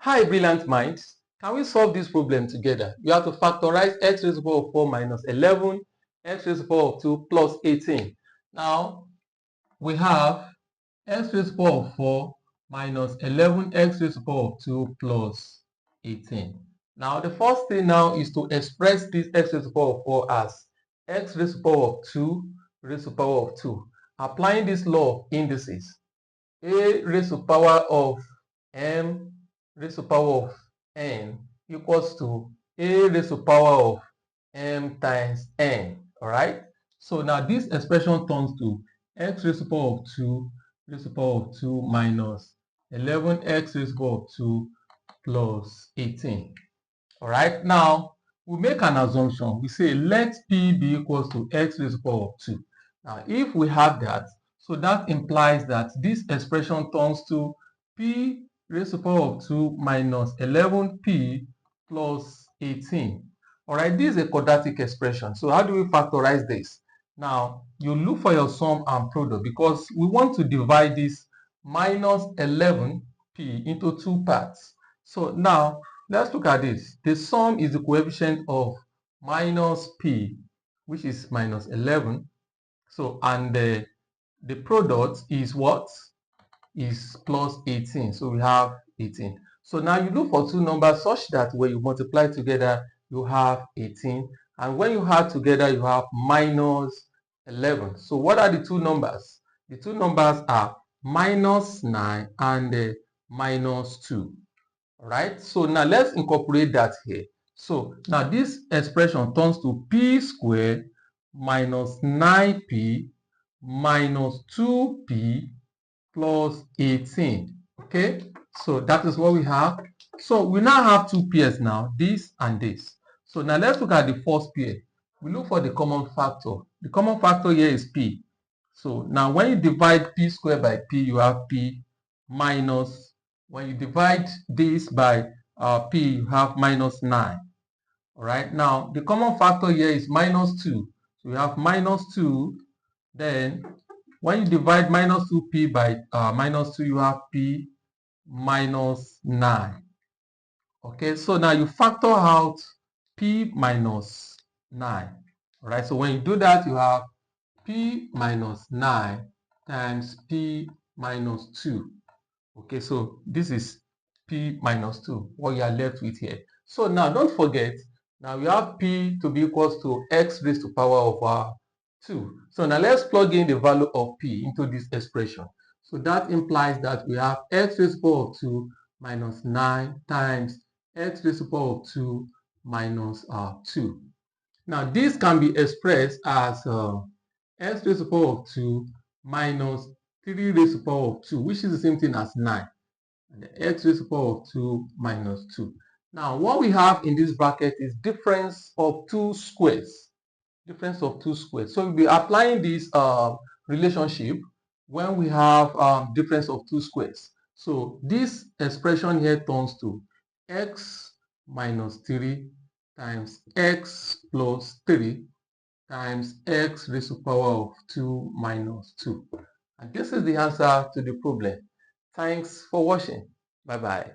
Hi, brilliant minds. Can we solve this problem together? You have to factorize x raised to the power of 4 minus 11, x raised to the power of 2 plus 18. Now, we have x raised to the power of 4 minus 11, x raised to the power of 2 plus 18. Now, the first thing now is to express this x raised to the power of 4 as x raised to the power of 2 raised to the power of 2. Applying this law of indices, a raised to the power of m raised to the power of n equals to a raised to the power of m times n. All right. So now this expression turns to x raised to the power of 2 raised to the power of 2 minus 11x raised to the power of 2 plus 18. All right. Now we make an assumption. We say let p be equals to x raised to the power of 2. Now if we have that, so that implies that this expression turns to p raised to the power of 2 minus 11p plus 18. All right, this is a quadratic expression. So how do we factorize this? Now, you look for your sum and product because we want to divide this minus 11p into two parts. So now, let's look at this. The sum is the coefficient of minus p, which is minus 11. So, and the product is what? Is plus 18. So we have 18. So now you look for two numbers such that when you multiply together, you have 18. And when you add together, you have minus 11. So what are the two numbers? The two numbers are minus 9 and minus 2. All right. So now let's incorporate that here. So now this expression turns to p squared minus 9p minus 2p plus 18. Okay, so that is what we have. So we now have two pairs now, this and this. So now let's look at the first pair. We look for the common factor. The common factor here is p. So now when you divide p squared by p, you have p minus, when you divide this by p, you have minus 9. All right, now the common factor here is minus 2. So we have minus 2, then when you divide minus 2p by minus 2, you have p minus 9. Okay, so now you factor out p minus 9. All right, so when you do that, you have p minus 9 times p minus 2. Okay, so this is p minus 2, what you are left with here. So now don't forget, now we have p to be equals to x raised to the power of 2. So now let's plug in the value of p into this expression. So that implies that we have x raised to the power of 2 minus 9 times x raised to the power of 2 minus 2. Now this can be expressed as x raised to the power of 2 minus 3 raised to the power of 2, which is the same thing as 9. And the x raised to the power of 2 minus 2. Now what we have in this bracket is difference of two squares. Difference of two squares. So we'll be applying this relationship when we have difference of two squares. So this expression here turns to x minus 3 times x plus 3 times x raised to the power of 2 minus 2. And this is the answer to the problem. Thanks for watching. Bye-bye.